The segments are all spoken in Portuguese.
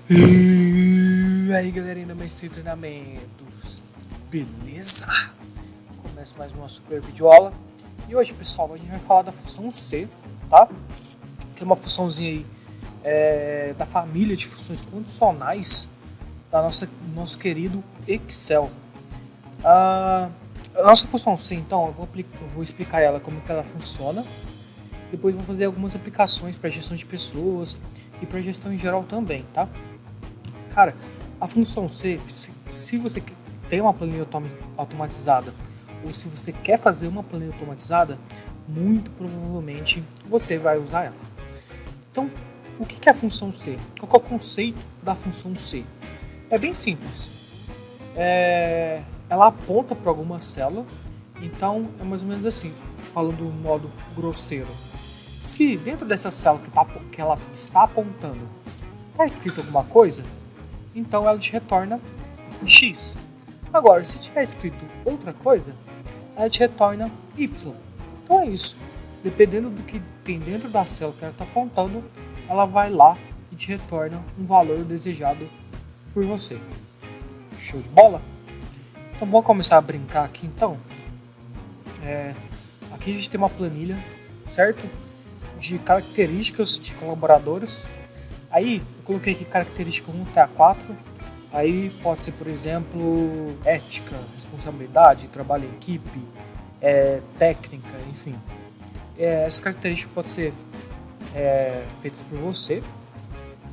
E aí galerinha do Mestre Treinamentos, beleza? Começa mais uma super videoaula. E hoje pessoal, a gente vai falar da função C, tá? Que é uma funçãozinha aí da família de funções condicionais da nosso querido Excel. A nossa função C, então, eu vou explicar ela, como que ela funciona. Depois vou fazer algumas aplicações para gestão de pessoas e para gestão em geral também, tá? Cara, a função C, se você tem uma planilha automatizada ou se você quer fazer uma planilha automatizada, muito provavelmente você vai usar ela. Então, o que é a função C? Qual é o conceito da função C? É bem simples. Ela aponta para alguma célula, então é mais ou menos assim, falando de um modo grosseiro. Se dentro dessa célula que ela está apontando está escrito alguma coisa, então ela te retorna X. Agora, se tiver escrito outra coisa, ela te retorna Y. Então é isso. Dependendo do que tem dentro da célula que ela está apontando, ela vai lá e te retorna um valor desejado por você. Show de bola? Então vamos começar a brincar aqui então. Aqui a gente tem uma planilha, certo? De características de colaboradores. Aí eu coloquei aqui característica 1 até a 4. Aí pode ser, por exemplo, ética, responsabilidade, trabalho em equipe, técnica, enfim. Essas características podem ser feitas por você,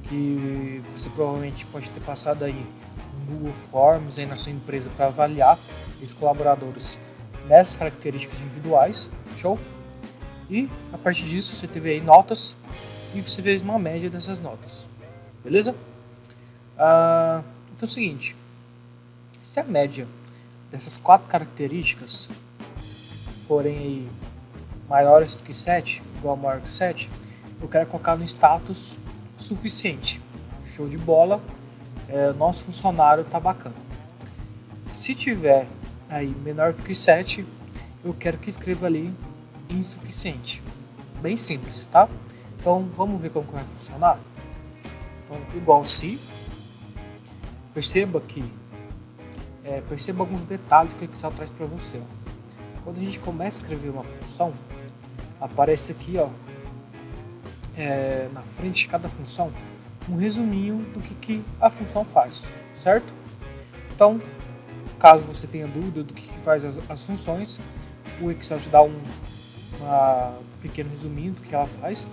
que você provavelmente pode ter passado aí no Google Forms aí na sua empresa para avaliar os colaboradores nessas características individuais, show? E a partir disso você teve aí notas e você fez uma média dessas notas, beleza? Então é o seguinte, se a média dessas 4 características forem aí maiores do que 7, igual a maior que 7, eu quero colocar no status suficiente. Show de bola, nosso funcionário tá bacana. Se tiver aí menor do que 7, eu quero que escreva ali insuficiente. Bem simples, tá? Então vamos ver como que vai funcionar. Então, igual se, perceba alguns detalhes que o Excel traz para você. Quando a gente começa a escrever uma função, aparece aqui, na frente de cada função, um resuminho do que a função faz, certo? Então, caso você tenha dúvida do que faz as funções, o Excel te dá um pequeno resuminho do que ela faz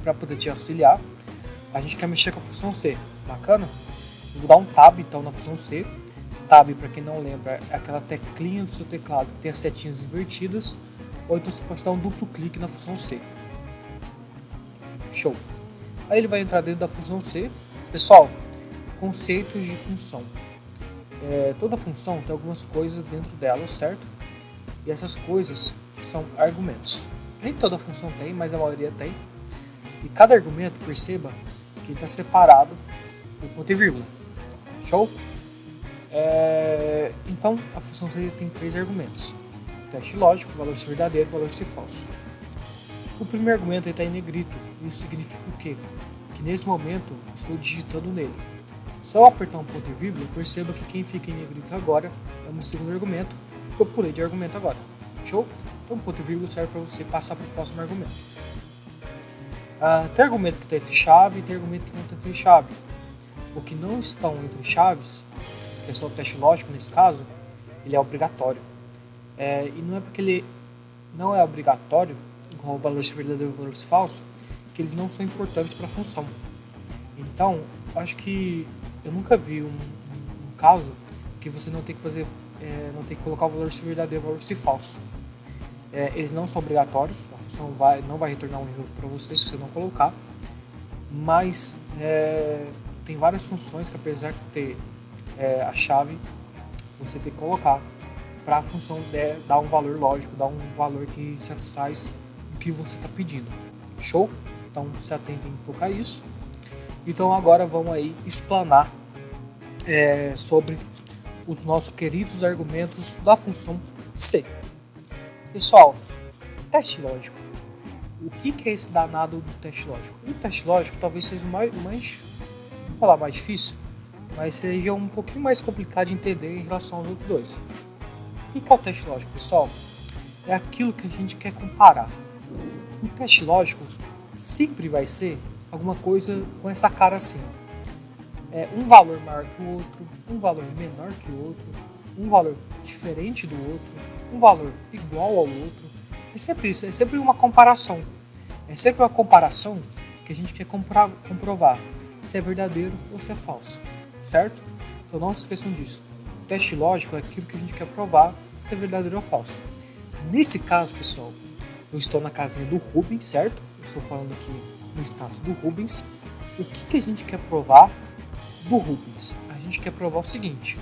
para poder te auxiliar. A gente quer mexer com a função C, bacana? Eu vou dar um tab então na função C. Tab, para quem não lembra, é aquela teclinha do seu teclado que tem as setinhas invertidas, ou então você pode dar um duplo clique na função C. Show! Aí ele vai entrar dentro da função C. Pessoal, conceitos de função. Toda função tem algumas coisas dentro dela, certo? E essas coisas são argumentos. Nem toda função tem, mas a maioria tem. E cada argumento, perceba que está separado por ponto e vírgula. Show? Então a função C tem 3 argumentos: teste lógico, valor se verdadeiro, valor se falso. O primeiro argumento está em negrito. Isso significa o quê? Que nesse momento estou digitando nele. Se eu apertar um ponto e vírgula, perceba que quem fica em negrito agora é o meu segundo argumento, que eu pulei de argumento agora. Show? Então, ponto e vírgula serve para você passar para o próximo argumento. Tem argumento que está entre chave e tem argumento que não está entre chave. O que não estão entre chaves, que é só o teste lógico nesse caso, ele é obrigatório. E não é porque ele não é obrigatório, igual o valor se verdadeiro e o valor se falso, que eles não são importantes para a função. Então, acho que eu nunca vi um caso que você não tem que fazer, não tem que colocar o valor se verdadeiro e o valor se falso. Eles não são obrigatórios, a função não vai retornar um erro para você se você não colocar, mas tem várias funções que, apesar de ter a chave, você tem que colocar para a função dar um valor lógico, dar um valor que satisfaz o que você está pedindo. Show? Então se atentem em colocar isso. Então agora vamos aí explanar sobre os nossos queridos argumentos da função C. Pessoal, teste lógico. O que é esse danado do teste lógico? O teste lógico talvez seja o mais falar mais difícil, mas seja um pouquinho mais complicado de entender em relação aos outros dois. O que é o teste lógico, pessoal? É aquilo que a gente quer comparar. O teste lógico sempre vai ser alguma coisa com essa cara assim. Um valor maior que o outro, um valor menor que o outro, um valor diferente do outro, um valor igual ao outro. É sempre isso, é sempre uma comparação. É sempre uma comparação que a gente quer comprovar se é verdadeiro ou se é falso, certo? Então não se esqueçam disso. O teste lógico é aquilo que a gente quer provar se é verdadeiro ou falso. Nesse caso, pessoal, eu estou na casinha do Rubens, certo? Eu estou falando aqui no status do Rubens. O que a gente quer provar do Rubens? A gente quer provar o seguinte: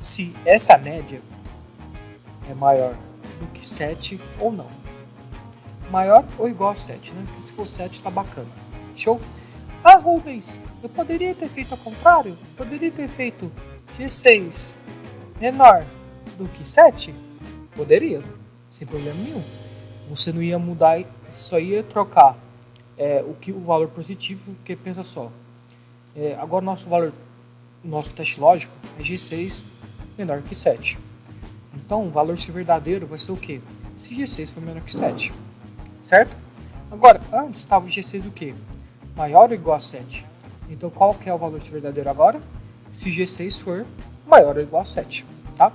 se essa média é maior do que 7 ou não. Maior ou igual a 7, né? Porque se for 7 tá bacana. Show? Ah, Rubens, eu poderia ter feito ao contrário? Poderia ter feito G6 menor do que 7? Poderia, sem problema nenhum. Você não ia mudar, só ia trocar o valor positivo, porque pensa só. Agora nosso teste lógico é G6 menor que 7. Então o valor se verdadeiro vai ser o quê? Se G6 for menor que 7. Certo? Agora, antes estava o G6 o quê? Maior ou igual a 7. Então qual que é o valor se verdadeiro agora? Se G6 for maior ou igual a 7. Tá?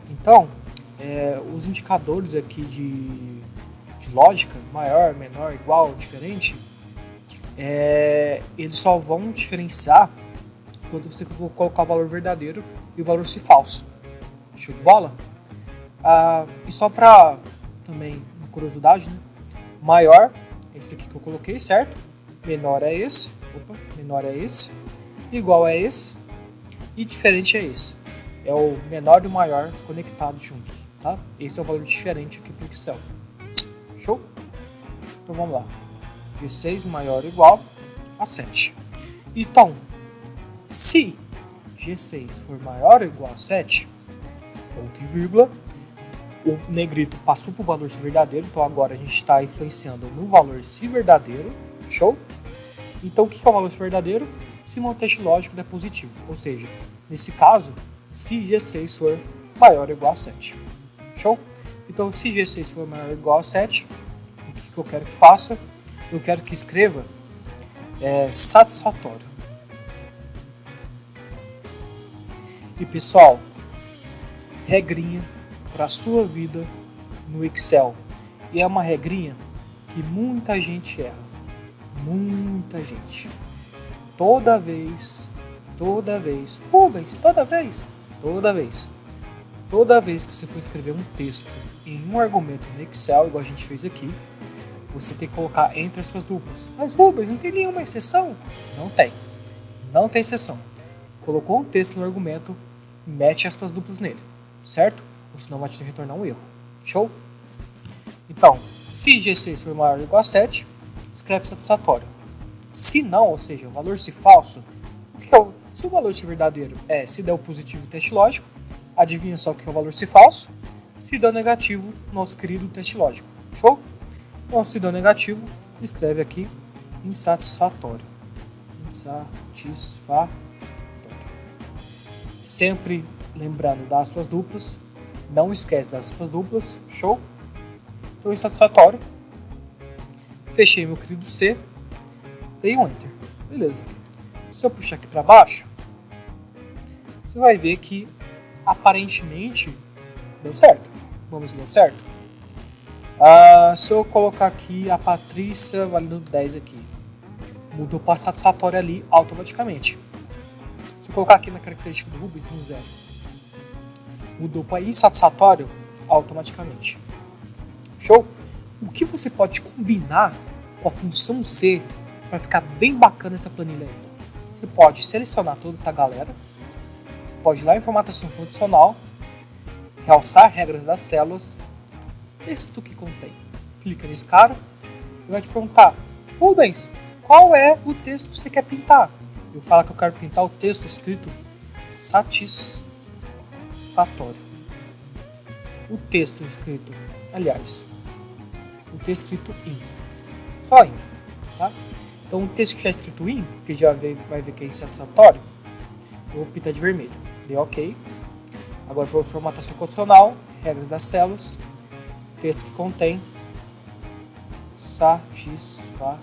Então, os indicadores aqui de lógica, maior, menor, igual, diferente, eles só vão diferenciar quando você for colocar o valor verdadeiro e o valor se falso. Show de bola? E só para também uma curiosidade, né? Maior é esse aqui que eu coloquei, certo? Menor é esse. Menor é esse. Igual é esse. E diferente é esse. É o menor e o maior conectados juntos, tá? Esse é o valor diferente aqui para o Excel. Show? Então vamos lá. G6 maior ou igual a 7. Então, se G6 for maior ou igual a 7, ponto e vírgula, o negrito passou para o valor se verdadeiro, então agora a gente está influenciando no valor se verdadeiro. Show? Então o que é o valor se verdadeiro? Se o teste lógico der positivo, ou seja, nesse caso, se G6 for maior ou igual a 7. Show? Então se G6 for maior ou igual a 7, o que eu quero que faça? Eu quero que escreva satisfatório. E pessoal, regrinha para a sua vida no Excel. E é uma regrinha que muita gente erra. Muita gente. Toda vez. Rubens, toda vez que você for escrever um texto em um argumento no Excel, igual a gente fez aqui, você tem que colocar entre aspas duplas. Mas Rubens, não tem nenhuma exceção? Não tem. Não tem exceção. Colocou um texto no argumento, mete aspas duplas nele. Certo? Ou senão vai te retornar um erro. Show? Então, se G6 for maior ou igual a 7, escreve satisfatório. Se não, ou seja, o valor se falso, se o valor se verdadeiro se der o positivo, teste lógico, adivinha só o que é o valor se falso. Se der o negativo, nosso querido teste lógico. Show? Então, se der o negativo, escreve aqui insatisfatório. Insatisfatório. Sempre lembrando das aspas duplas. Não esquece das aspas duplas. Show? Então, insatisfatório. Fechei meu querido C. Dei um Enter. Beleza. Se eu puxar aqui para baixo, você vai ver que aparentemente deu certo. Vamos ver se deu certo. Se eu colocar aqui a Patrícia valendo 10 aqui, mudou para satisfatório ali automaticamente. Se eu colocar aqui na característica do Rubens no 0, mudou para insatisfatório automaticamente. Show? O que você pode combinar com a função C para ficar bem bacana essa planilha aí? Você pode selecionar toda essa galera, você pode ir lá em formatação condicional, realçar regras das células, texto que contém. Clica nesse cara e vai te perguntar: Rubens, qual é o texto que você quer pintar? Eu falo que eu quero pintar o texto escrito satisfatório. O texto escrito, aliás, o texto escrito in. Só in, tá? Então o texto que já é escrito in, que já vai ver que é insatisfatório, eu vou pintar de vermelho. Dei OK. Agora vou formatação condicional, regras das células, texto que contém satisfatório.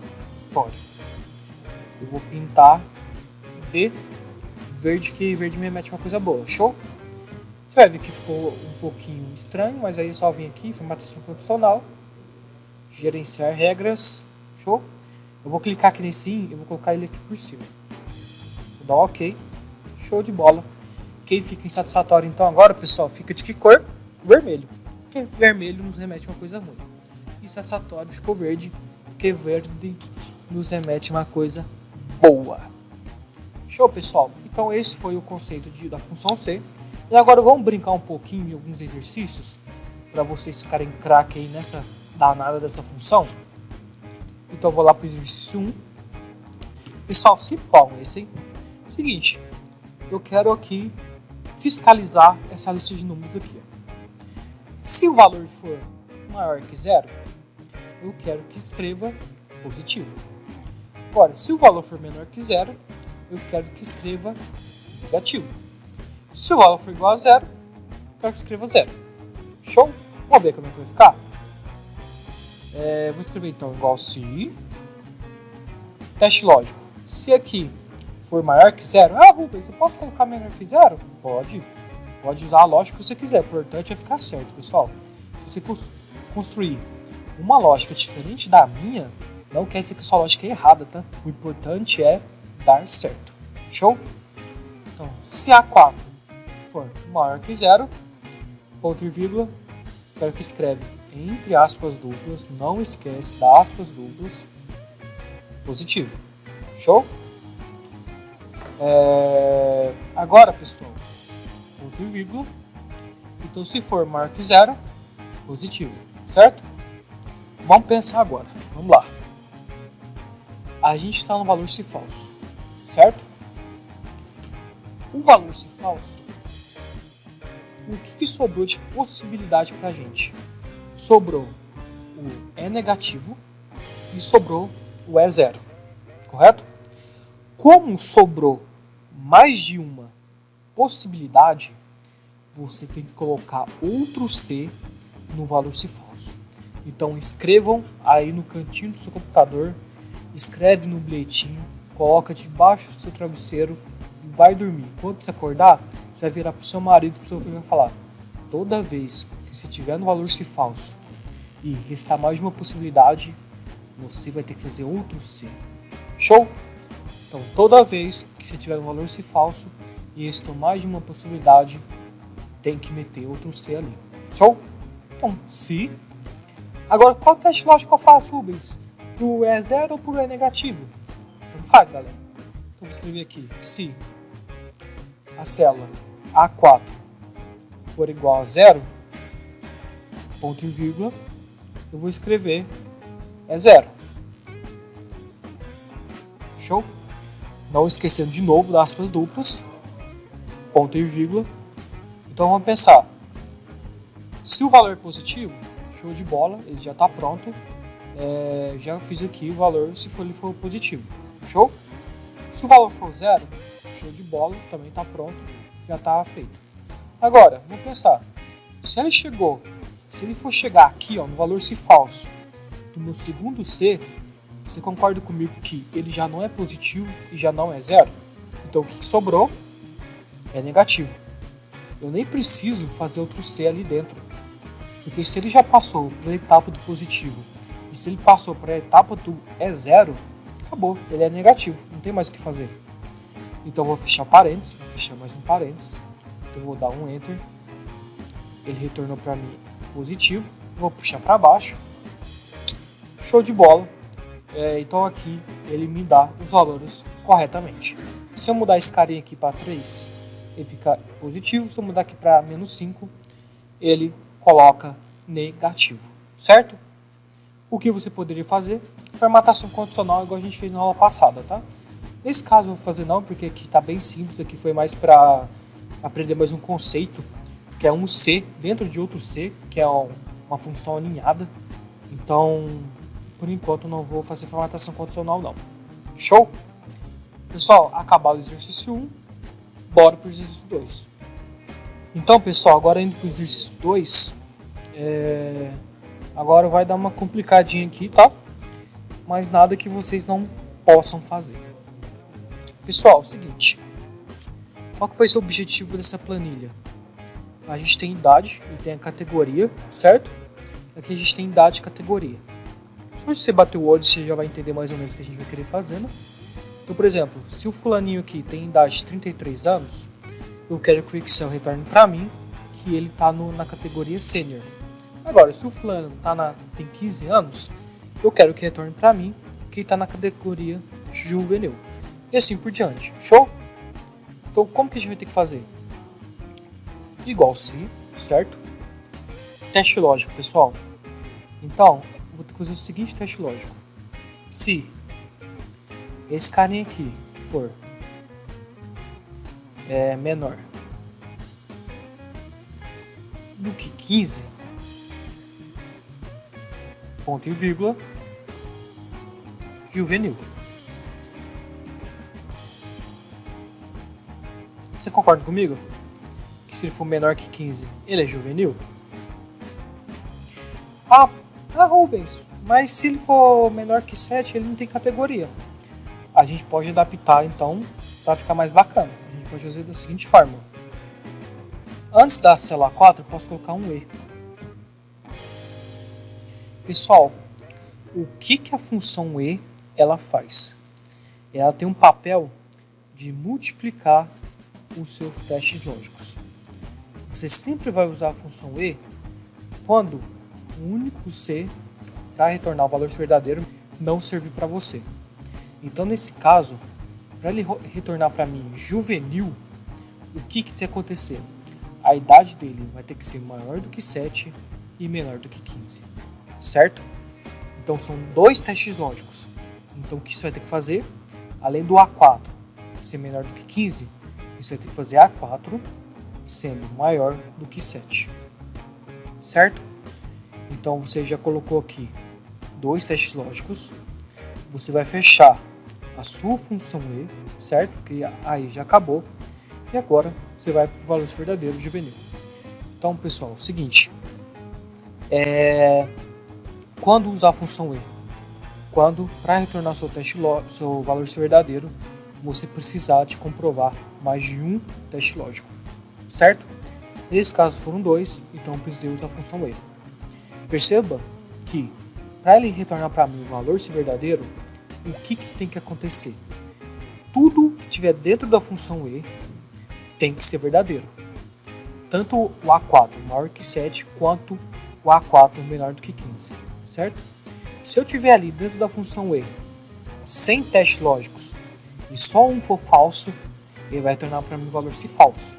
Eu vou pintar de verde, que verde me remete a uma coisa boa. Show? Você vai ver que ficou um pouquinho estranho, mas aí eu só vim aqui, formatação condicional, gerenciar regras. Show? Eu vou clicar aqui nesse in, eu vou colocar ele aqui por cima. Vou dar um OK. Show de bola. Quem fica insatisfatório então agora, pessoal, fica de que cor? Vermelho. Porque vermelho nos remete a uma coisa ruim. Insatisfatório ficou verde, porque verde nos remete a uma coisa boa. Show, pessoal? Então esse foi o conceito da função C. E agora vamos brincar um pouquinho em alguns exercícios para vocês ficarem craque aí nessa danada dessa função. Então eu vou lá para o exercício 1. Pessoal, simples esse, hein? Seguinte, eu quero aqui fiscalizar essa lista de números aqui. Se o valor for maior que 0, eu quero que escreva positivo. Agora, se o valor for menor que 0, eu quero que escreva negativo. Se o valor for igual a 0, eu quero que escreva 0. Show? Vamos ver como é que vai ficar? Vou escrever então igual se. Teste lógico. Se aqui for maior que 0, Rubens, eu posso colocar menor que 0? Pode. Pode usar a lógica que você quiser. O importante é ficar certo, pessoal. Se você construir uma lógica diferente da minha, não quer dizer que a sua lógica é errada, tá? O importante é dar certo. Show? Então, se A4 for maior que 0, ponto e vírgula, quero que escreve entre aspas duplas, não esquece das aspas duplas, positivo. Show? Agora, pessoal, ponto e vírgula. Então, se for maior que 0, positivo, certo? Vamos pensar agora. Vamos lá. A gente está no valor se falso, certo? O valor se falso, o que sobrou de possibilidade para a gente? Sobrou o E negativo e sobrou o E zero, correto? Como sobrou mais de uma possibilidade, você tem que colocar outro C no valor se falso. Então escrevam aí no cantinho do seu computador, escreve no bilhetinho, coloca debaixo do seu travesseiro e vai dormir. Quando você acordar, você vai virar para o seu marido, para o seu filho e vai falar: toda vez que você tiver no valor se falso e restar mais de uma possibilidade, você vai ter que fazer outro C. Show? Então toda vez que você tiver no valor se falso e restou mais de uma possibilidade, tem que meter outro C ali. Show? Então, se. Agora, qual teste lógico eu faço, Rubens? Pro E zero ou pro E negativo? Então faz, galera. Então vou escrever aqui: se a célula A4 for igual a 0, ponto e vírgula, eu vou escrever E zero. Show? Não esquecendo de novo das aspas duplas, ponto e vírgula. Então vamos pensar. Se o valor é positivo, show de bola, ele já está pronto. Já fiz aqui o valor se ele for positivo. Show? Se o valor for 0, show de bola, também está pronto, já está feito. Agora, vamos pensar. Se ele for chegar aqui, ó, no valor se falso do meu segundo C, você concorda comigo que ele já não é positivo e já não é 0? Então o que sobrou é negativo. Eu nem preciso fazer outro C ali dentro. Porque se ele já passou pela etapa do positivo e se ele passou para a etapa do E0, acabou, ele é negativo, não tem mais o que fazer. Então eu vou fechar parênteses, vou fechar mais um parênteses, eu vou dar um Enter, ele retornou para mim positivo, vou puxar para baixo, show de bola. Então aqui ele me dá os valores corretamente. Se eu mudar esse carinha aqui para 3, ele fica positivo, se eu mudar aqui para -5, ele coloca negativo, certo? O que você poderia fazer? Formatação condicional, igual a gente fez na aula passada, tá? Nesse caso eu vou fazer não, porque aqui está bem simples, aqui foi mais para aprender mais um conceito, que é um C dentro de outro C, que é uma função alinhada. Então, por enquanto não vou fazer formatação condicional não. Show? Pessoal, acabado o exercício 1, bora para o exercício 2. Então, pessoal, agora indo para o exercício 2, agora vai dar uma complicadinha aqui, tá? Mas nada que vocês não possam fazer. Pessoal, é o seguinte, qual que foi seu objetivo dessa planilha? A gente tem idade e tem a categoria, certo? Aqui a gente tem idade e categoria. Se você bater o olho, você já vai entender mais ou menos o que a gente vai querer fazer, né? Então, por exemplo, se o fulaninho aqui tem idade de 33 anos, eu quero que o Excel retorne para mim que ele está na categoria Sênior. Agora, se o fulano tem 15 anos, eu quero que retorne para mim que ele está na categoria Juvenil. E assim por diante. Show? Então, como que a gente vai ter que fazer? Igual se, certo? Teste lógico, pessoal. Então, vou ter que fazer o seguinte teste lógico. Se esse carinha aqui for menor do que 15, ponto e vírgula, juvenil. Você concorda comigo? Que se ele for menor que 15, ele é juvenil? Rubens, mas se ele for menor que 7, ele não tem categoria. A gente pode adaptar, então, para ficar mais bacana. A gente pode fazer da seguinte forma. Antes da célula 4, eu posso colocar um E. Pessoal, o que a função E ela faz? Ela tem um papel de multiplicar os seus testes lógicos. Você sempre vai usar a função E quando o único C para retornar o valor verdadeiro não servir para você. Então, nesse caso, para ele retornar para mim juvenil, o que tem que acontecer? A idade dele vai ter que ser maior do que 7 e menor do que 15, certo? Então, são dois testes lógicos. Então, o que você vai ter que fazer? Além do A4 ser menor do que 15, você vai ter que fazer A4 sendo maior do que 7, certo? Então, você já colocou aqui dois testes lógicos. Você vai fechar a sua função E, certo? Que aí já acabou. E agora você vai para o valor verdadeiro juvenil. Então, pessoal, é o seguinte. Quando usar a função E? Quando, para retornar seu valor verdadeiro, você precisar de comprovar mais de um teste lógico, certo? Nesse caso foram dois, então eu precisei usar a função E. Perceba que para ele retornar para mim o valor verdadeiro, o que tem que acontecer? Tudo que tiver dentro da função E tem que ser verdadeiro. Tanto o A4 maior que 7, quanto o A4 menor do que 15, certo? Se eu tiver ali dentro da função E 100 testes lógicos e só um for falso, ele vai retornar para mim o valor se falso.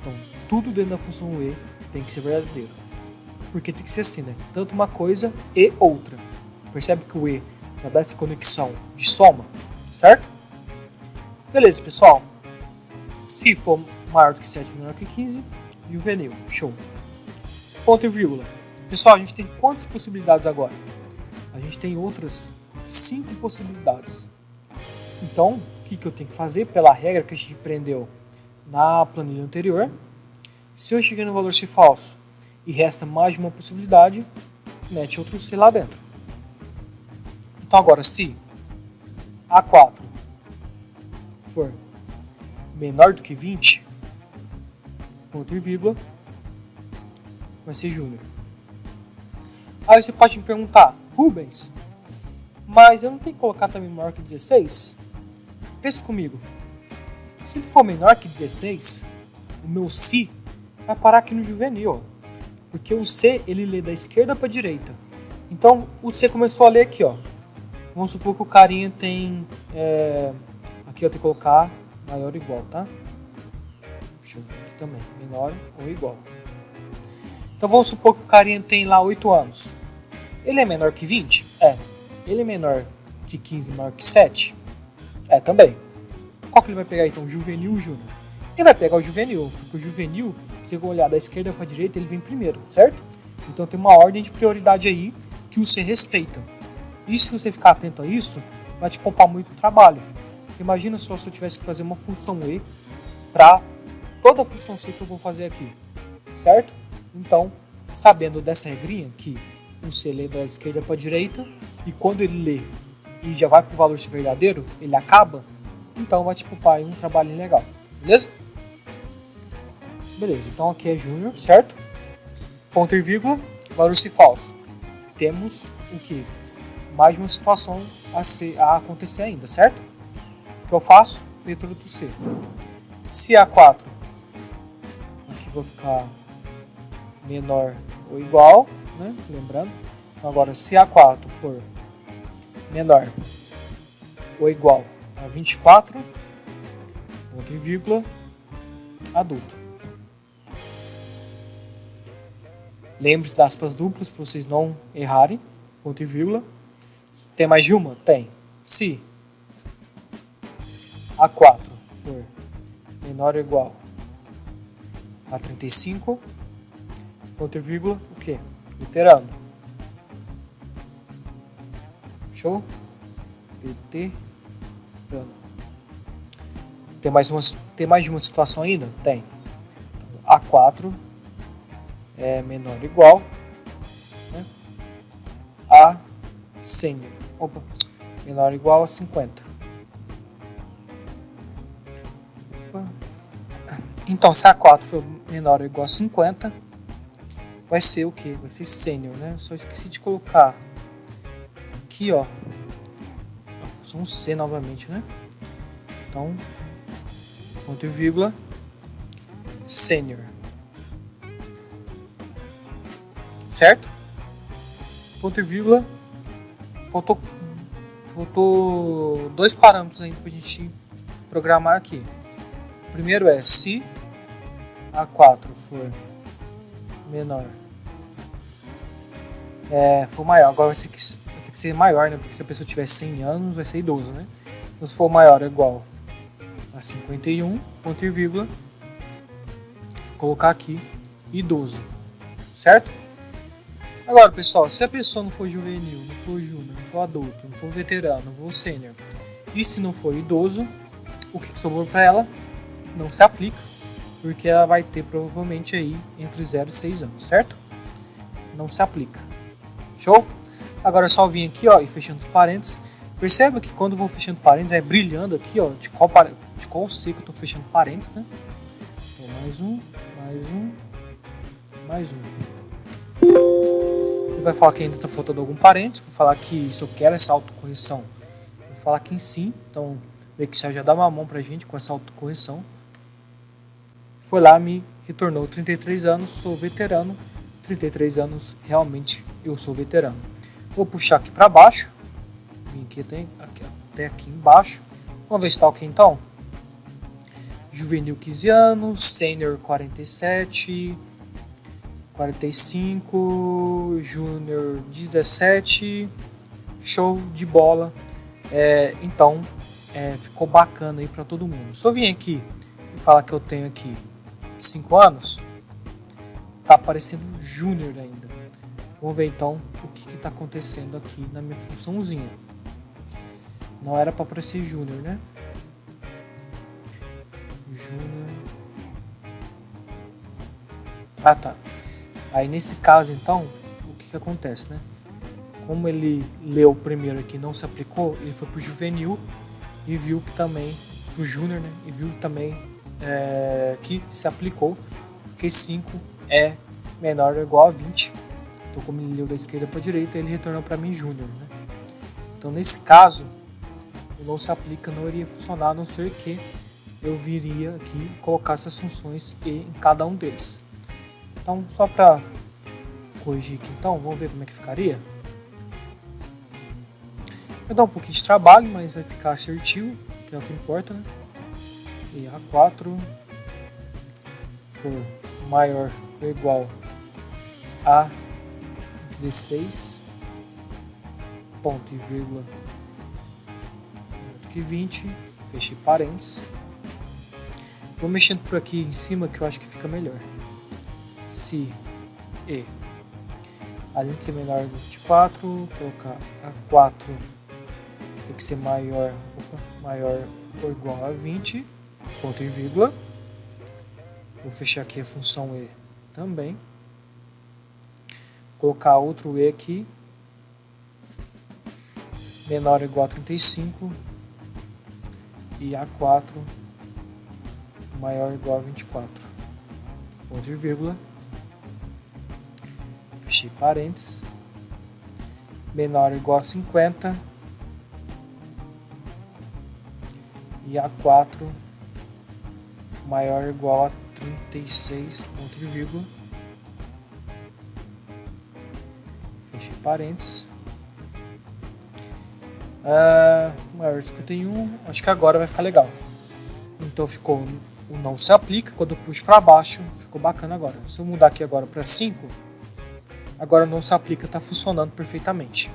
Então, tudo dentro da função E tem que ser verdadeiro. Porque tem que ser assim, né? Tanto uma coisa e outra. Percebe que o E já dá essa conexão de soma, certo? Beleza, pessoal. Se for maior do que 7, menor que 15, juvenil. Show. Ponto e vírgula. Pessoal, a gente tem quantas possibilidades agora? A gente tem outras 5 possibilidades. Então, o que eu tenho que fazer? Pela regra que a gente aprendeu na planilha anterior, se eu cheguei no valor se falso e resta mais de uma possibilidade, mete outro C lá dentro. Então agora, se A4 for menor do que 20, ponto e vírgula, vai ser júnior. Aí você pode me perguntar, Rubens, mas eu não tenho que colocar também menor que 16? Pensa comigo. Se ele for menor que 16, o meu si vai parar aqui no juvenil, ó. Porque o C, ele lê da esquerda para a direita. Então, o C começou a ler aqui, ó. Vamos supor que o carinha tem... aqui eu tenho que colocar maior ou igual, tá? Deixa eu ver aqui também. Menor ou igual. Então, vamos supor que o carinha tem lá 8 anos. Ele é menor que 20? É. Ele é menor que 15, maior que 7? É, também. Qual que ele vai pegar, então? Juvenil ou júnior? Ele vai pegar o juvenil, porque o juvenil, se eu olhar da esquerda para a direita, ele vem primeiro, certo? Então tem uma ordem de prioridade aí que você respeita. E se você ficar atento a isso, vai te poupar muito trabalho. Imagina só se eu tivesse que fazer uma função E para toda a função C que eu vou fazer aqui, certo? Então, sabendo dessa regrinha que o C lê da esquerda para a direita e quando ele lê e já vai para o valor C verdadeiro, ele acaba, então vai te poupar aí um trabalhinho legal, beleza? Beleza, então aqui é júnior, certo? Ponto e vírgula, valor C falso. Temos o que? Mais uma situação a acontecer ainda, certo? O que eu faço? Leitura do C. Se A4, aqui vou ficar menor ou igual, né? Lembrando. Então agora, se A4 for menor ou igual a 24, ponto e vírgula, adulto. Lembre-se das aspas duplas para vocês não errarem, ponto e vírgula. Tem mais de uma? Tem. Se A4 for menor ou igual a 35, ponto e vírgula, o que? Veterano. Show? Veterano. Tem mais de uma situação ainda? Tem. Então, A4 é menor ou igual, né, a sênior. Opa, menor ou igual a 50. Opa. Então, se A4 for menor ou igual a 50, vai ser o que? Vai ser sênior, né? Só esqueci de colocar aqui, ó, a função C novamente, né? Então, ponto e vírgula, sênior. Certo? Ponto e vírgula. Faltou dois parâmetros ainda para a gente programar aqui. O primeiro é se A4 for menor, for maior. Agora vai ter que ser maior, né? Porque se a pessoa tiver 100 anos, vai ser idoso, né? Então, se for maior é igual a 51, ponto e vírgula, vou colocar aqui idoso. Certo? Agora, pessoal, se a pessoa não for juvenil, não for júnior, não for adulto, não for veterano, não for sênior, e se não for idoso, o que sobrou para ela não se aplica, porque ela vai ter provavelmente aí entre 0 e 6 anos, certo? Não se aplica. Show? Agora é só vir aqui, ó, e fechando os parênteses. Perceba que quando eu vou fechando parênteses, é brilhando aqui, ó, de qual C que eu estou fechando parênteses, né? Então, mais um. Vai falar que ainda está faltando algum parênteses, vou falar que se eu quero essa autocorreção, vou falar que em sim, então o Excel já dá uma mão pra gente com essa autocorreção. Foi lá, me retornou 33 anos, sou veterano, 33 anos, realmente eu sou veterano. Vou puxar aqui para baixo, vim aqui até aqui embaixo, vamos ver se está ok então. Juvenil 15 anos, sênior 47, 45, júnior 17, show de bola. Então, ficou bacana aí para todo mundo. Se eu vim aqui e falar que eu tenho aqui 5 anos, tá aparecendo júnior ainda. Vamos ver então o que está acontecendo aqui na minha funçãozinha. Não era para aparecer júnior, né? Júnior. Ah, tá. Aí nesse caso então, o que acontece, né? Como ele leu primeiro aqui, não se aplicou, ele foi pro juvenil e viu que também, pro júnior, né? E viu também que se aplicou, porque 5 é menor ou igual a 20. Então como ele leu da esquerda para a direita, ele retornou para mim júnior, né? Então nesse caso, o não se aplica não iria funcionar, a não ser que eu viria aqui colocar essas funções E em cada um deles. Então, só para corrigir aqui, então, vamos ver como é que ficaria. Vai dar um pouquinho de trabalho, mas vai ficar assertivo, que é o que importa, né? E A4 for maior ou igual a 16, ponto e vírgula, que 20, fechei parênteses. Vou mexendo por aqui em cima que eu acho que fica melhor. Se E, além de ser menor do 24, colocar A4 tem que ser maior ou igual a 20, ponto e vírgula. Vou fechar aqui a função e também. Colocar outro e aqui, menor ou igual a 35, e A4 maior ou igual a 24, ponto e vírgula. Fechei parênteses, menor ou igual a 50, e A4 maior ou igual a 36, ponto e vírgula. Fechei parênteses. Maior 51, acho que agora vai ficar legal. Então ficou o não se aplica, quando eu puxo para baixo, ficou bacana agora. Se eu mudar aqui agora para 5, agora não se aplica, está funcionando perfeitamente.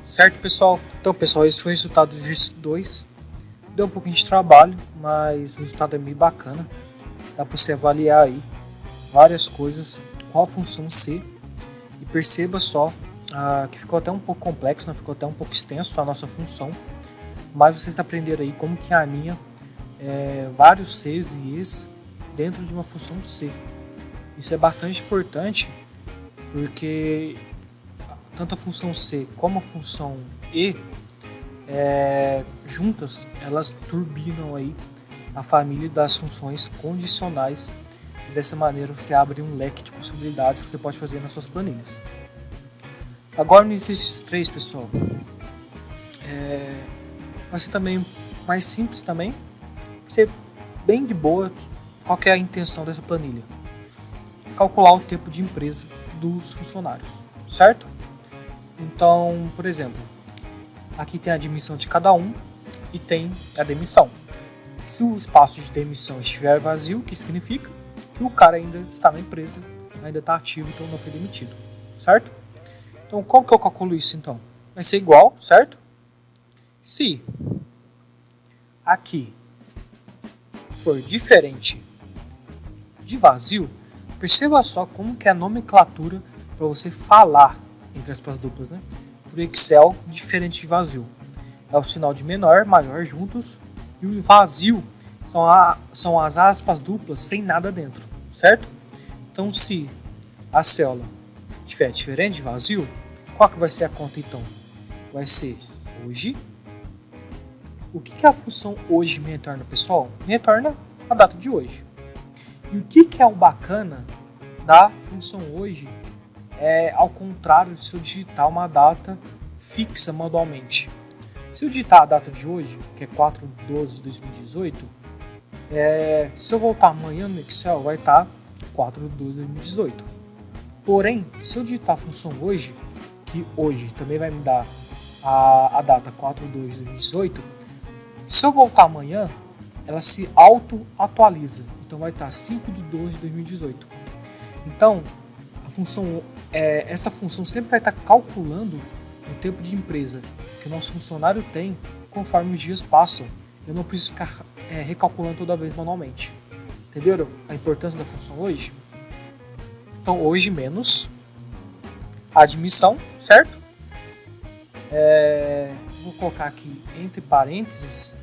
Certo, pessoal? Então, pessoal, esse foi o resultado do exercício 2. Deu um pouquinho de trabalho, mas o resultado é meio bacana. Dá para você avaliar aí várias coisas, qual a função C. E perceba só que ficou até um pouco complexo, né? Ficou até um pouco extenso a nossa função. Mas vocês aprenderam aí como que alinha vários Cs e Es dentro de uma função C. Isso é bastante importante, porque tanto a função C como a função E juntas, elas turbinam aí a família das funções condicionais, e dessa maneira você abre um leque de possibilidades que você pode fazer nas suas planilhas. Agora no exercício 3, pessoal, vai ser também mais simples também, vai ser bem de boa. Qual que é a intenção dessa planilha? Calcular o tempo de empresa dos funcionários, certo? Então, por exemplo, aqui tem a admissão de cada um e tem a demissão. Se o espaço de demissão estiver vazio, o que significa que o cara ainda está na empresa, ainda está ativo, então não foi demitido, certo? Então, como que eu calculo isso, então? Vai ser igual, certo? Se aqui for diferente de vazio, perceba só como que é a nomenclatura para você falar entre aspas duplas, né? Para o Excel, diferente de vazio. É o sinal de menor, maior juntos, e o vazio são as aspas duplas sem nada dentro, certo? Então, se a célula estiver diferente de vazio, qual que vai ser a conta então? Vai ser hoje. O que a função hoje me retorna, pessoal? Me retorna a data de hoje. E o que é o bacana da função hoje? Ao contrário de se eu digitar uma data fixa manualmente. Se eu digitar a data de hoje, que é 4/12/2018, se eu voltar amanhã no Excel, vai estar 4/12/2018. Porém, se eu digitar a função hoje, que hoje também vai me dar a data 4/12/2018, se eu voltar amanhã, ela se auto-atualiza. Então vai estar 5/12/2018. Então, essa função sempre vai estar calculando o tempo de empresa que o nosso funcionário tem conforme os dias passam. Eu não preciso ficar recalculando toda vez manualmente. Entenderam a importância da função hoje? Então, hoje menos a admissão, certo? Vou colocar aqui entre parênteses.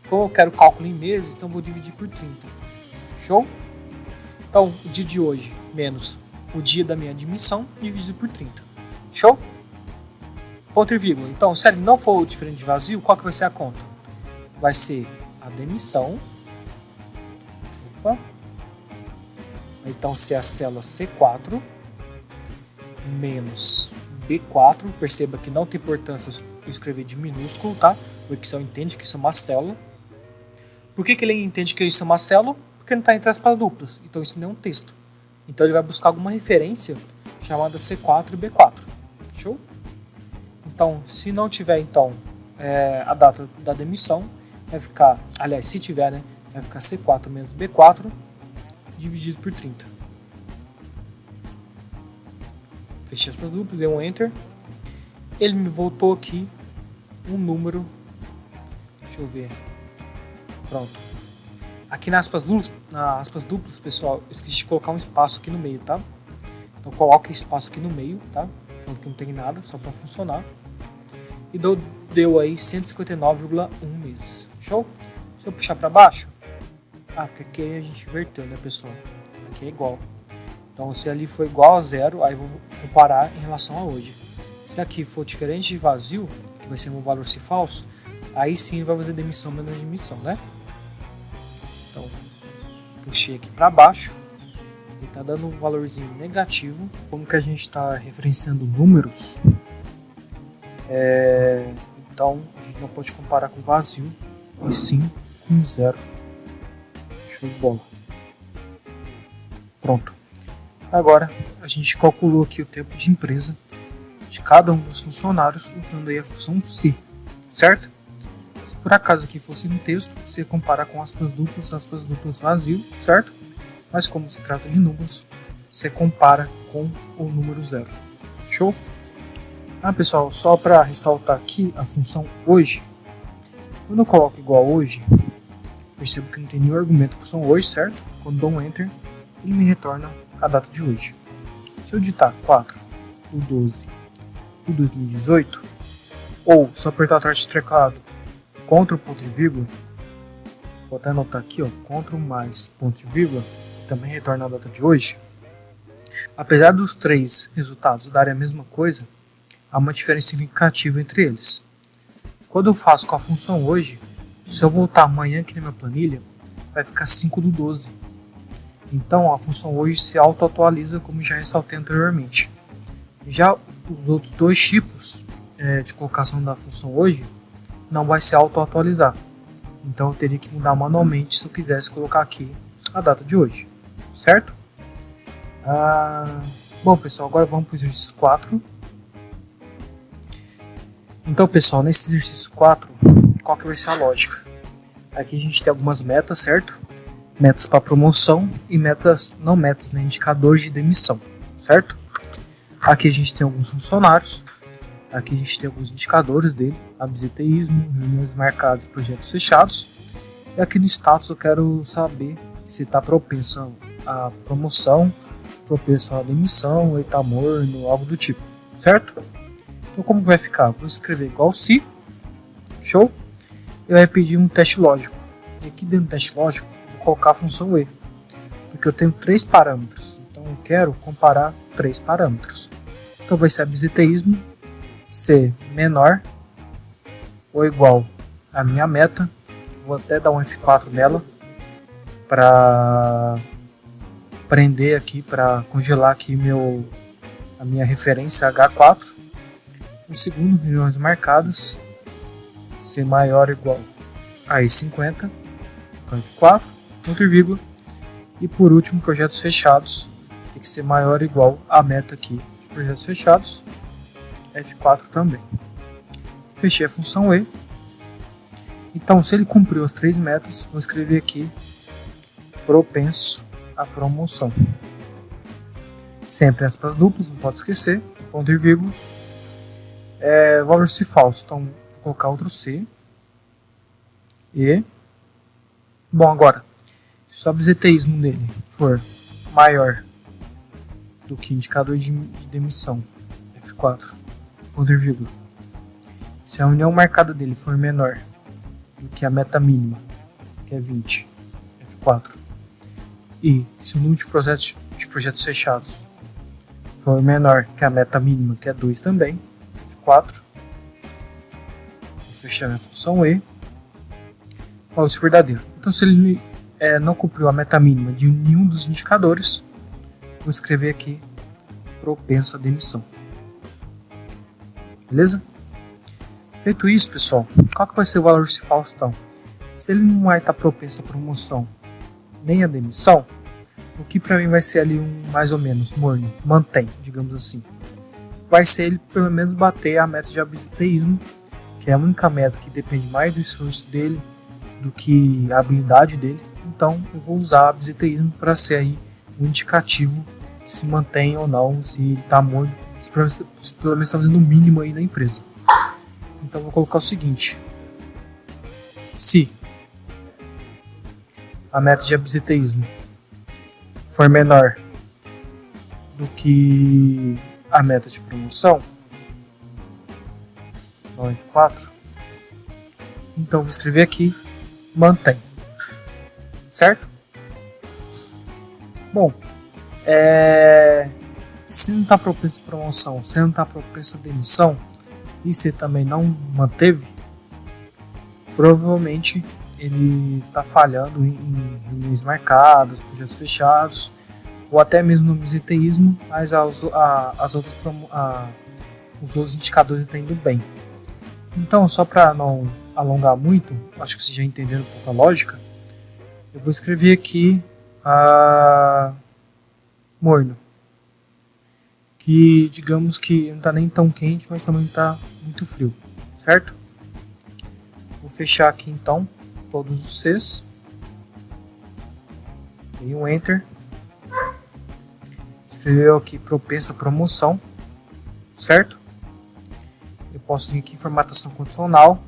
Como eu quero cálculo em meses, então vou dividir por 30. Show? Então, o dia de hoje menos o dia da minha admissão dividido por 30. Show? Ponto e vírgula. Então, se ele não for diferente de vazio, qual que vai ser a conta? Vai ser a demissão. Opa. Então, se a célula C4 menos B4, perceba que não tem importância eu escrever de minúsculo, tá? O Excel entende que isso é uma célula. Por que ele entende que isso é uma célula? Porque não está entre aspas duplas. Então, isso não é um texto. Então, ele vai buscar alguma referência chamada C4 e B4. Show? Então, se não tiver, então, a data da demissão, vai ficar, aliás, se tiver, né, vai ficar C4 menos B4 dividido por 30. Fechei aspas duplas, dei um Enter. Ele me voltou aqui um número. Deixa eu ver. Pronto. Aqui nas aspas duplas, pessoal, eu esqueci de colocar um espaço aqui no meio, tá? Então coloca espaço aqui no meio, tá? Falando que não tem nada, só para funcionar. e deu aí 159,1 meses. Show? Se eu puxar para baixo, porque aqui a gente inverteu, né, pessoal? Aqui é igual. Então, se ali for igual a zero, aí eu vou comparar em relação a hoje. Se aqui for diferente de vazio, que vai ser um valor se falso, aí sim vai fazer demissão menos admissão, né? Então, puxei aqui para baixo e está dando um valorzinho negativo. Como que a gente está referenciando números, então a gente não pode comparar com vazio, e sim com zero. Show de bola. Pronto. Agora a gente calculou aqui o tempo de empresa de cada um dos funcionários usando aí a função se, certo? Se por acaso aqui fosse no texto, você compara com aspas duplas vazio, certo? Mas como se trata de números, você compara com o número zero. Show? Pessoal, só para ressaltar aqui a função hoje. Quando eu coloco igual hoje, percebo que não tem nenhum argumento função hoje, certo? Quando dou um enter, ele me retorna a data de hoje. Se eu digitar 4/12/2018, ou se eu apertar atrás do teclado Ctrl ponto e vírgula, vou até anotar aqui, Ctrl mais ponto e vírgula, também retorna a data de hoje. Apesar dos três resultados darem a mesma coisa, há uma diferença significativa entre eles. Quando eu faço com a função hoje, se eu voltar amanhã aqui na minha planilha, vai ficar 5/12. Então a função hoje se auto-atualiza, como já ressaltei anteriormente. Já os outros dois tipos de colocação da função hoje não vai se auto-atualizar. Então eu teria que mudar manualmente se eu quisesse colocar aqui a data de hoje, certo? Bom, pessoal, agora vamos para o exercício 4. Então, pessoal, nesse exercício 4, qual que vai ser a lógica? Aqui a gente tem algumas metas, certo? Metas para promoção e metas, não metas, né? Indicadores de demissão, certo? Aqui a gente tem alguns funcionários, aqui a gente tem alguns indicadores dele, absenteísmo, reuniões marcadas, projetos fechados. E aqui no status eu quero saber se está propenso a promoção, propenso a demissão, ou está morno, algo do tipo, certo? Então como vai ficar? Vou escrever igual se, show? E vai pedir um teste lógico. E aqui dentro do teste lógico, vou colocar a função e, porque eu tenho 3 parâmetros. Então eu quero comparar 3 parâmetros. Então vai ser absenteísmo ser menor ou igual à minha meta. Vou até dar um F4 nela para prender aqui, para congelar aqui a minha referência H4. O segundo, reuniões marcadas, ser maior ou igual a E50, F4, ponto e vírgula. E por último, projetos fechados, tem que ser maior ou igual à meta aqui de projetos fechados, F4 também. Fechei a função E. Então, se ele cumpriu as 3 metas, vou escrever aqui propenso à promoção. Sempre aspas duplas, não pode esquecer, ponto e vírgula. Valor se falso, então vou colocar outro C. E, bom, agora, se o absenteísmo dele for maior do que indicador de demissão, F4, ponto e vírgula. Se a união marcada dele for menor do que a meta mínima, que é 20, F4. E se o número de projetos fechados for menor que a meta mínima, que é 2 também, F4. Vou fechar minha função E. Falso verdadeiro. Então, se ele não cumpriu a meta mínima de nenhum dos indicadores, vou escrever aqui propenso à demissão. Beleza? Feito isso, pessoal, qual que vai ser o valor se falso então? Se ele não vai estar propenso à promoção nem à demissão, o que para mim vai ser ali mais ou menos morno, mantém, digamos assim. Vai ser ele pelo menos bater a meta de absenteísmo, que é a única meta que depende mais do esforço dele do que a habilidade dele. Então eu vou usar absenteísmo para ser aí um indicativo se mantém ou não, se ele está morno, se pelo menos está fazendo o mínimo aí na empresa. Então eu vou colocar o seguinte: se a meta de absenteísmo for menor do que a meta de promoção, não F4. Então vou escrever aqui mantém, certo? Bom, se não está propenso a promoção, se não está propenso a demissão e você também não manteve, provavelmente ele está falhando em reuniões marcadas, projetos fechados, ou até mesmo no bisenteísmo, mas os outros indicadores estão indo bem. Então, só para não alongar muito, acho que vocês já entenderam um pouco a lógica, eu vou escrever aqui morno, que digamos que não está nem tão quente, mas também não está muito frio, certo? Vou fechar aqui então todos os Cs, dei um Enter, escreveu aqui propensa promoção, certo? Eu posso vir aqui em formatação condicional,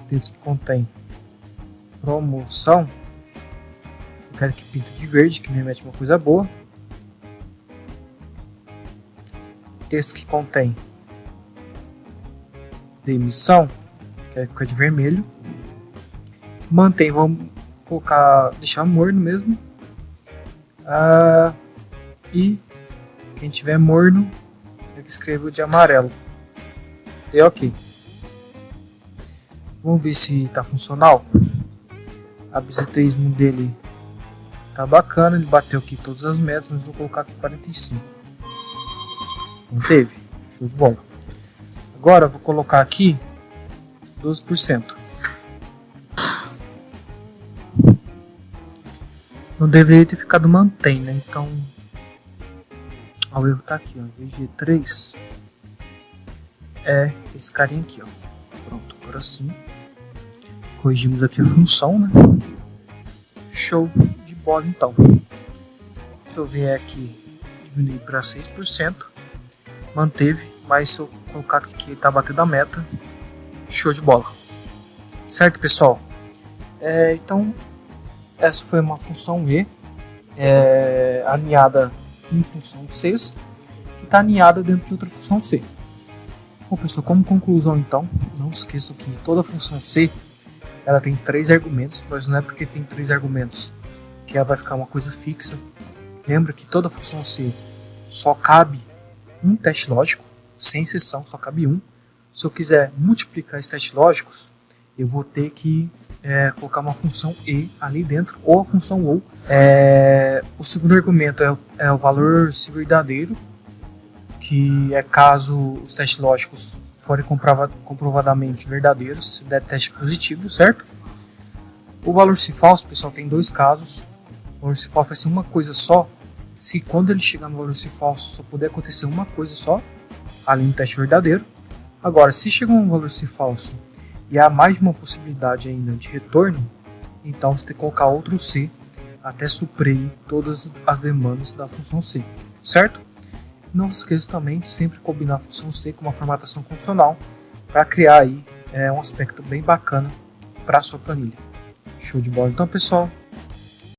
texto que contém promoção, eu quero que pinta de verde, que me remete a uma coisa boa. Texto que contém demissão, quero que fique de vermelho. Mantém, vamos colocar, deixar morno mesmo. E quem tiver morno, eu escrevo de amarelo. E ok. Vamos ver se está funcional. A bisenteísmo dele tá bacana, ele bateu aqui todas as metas, mas vou colocar aqui 45. Manteve? Show de bola. Agora eu vou colocar aqui 12%. Não deveria ter ficado mantém, né? Então, o erro tá aqui, ó. VG3 é esse carinha aqui, ó. Pronto, agora sim. Corrigimos aqui a função, né? Show de bola, então. Se eu vier aqui, diminuir para 6%, manteve, mas se eu colocar aqui que tá batendo a meta, show de bola. Certo, pessoal? Então, essa foi uma função E, alinhada em função C, que está alinhada dentro de outra função C. Bom, pessoal, como conclusão, então, não esqueçam que toda função C ela tem 3 argumentos, mas não é porque tem 3 argumentos que ela vai ficar uma coisa fixa. Lembra que toda função C só cabe um teste lógico, sem exceção, só cabe um. Se eu quiser multiplicar esses testes lógicos, eu vou ter que colocar uma função E ali dentro, ou a função OU. O segundo argumento é o valor se verdadeiro, que é caso os testes lógicos forem comprovadamente verdadeiros, se der teste positivo, certo? O valor se falso, pessoal, tem 2 casos. O valor se falso vai ser uma coisa só, se quando ele chegar no valor se falso só puder acontecer uma coisa só, além do teste verdadeiro. Agora, se chegar um valor se falso e há mais de uma possibilidade ainda de retorno, então você tem que colocar outro C até suprir todas as demandas da função C, certo? Não se esqueça também de sempre combinar a função C com uma formatação condicional para criar aí um aspecto bem bacana para a sua planilha. Show de bola então, pessoal!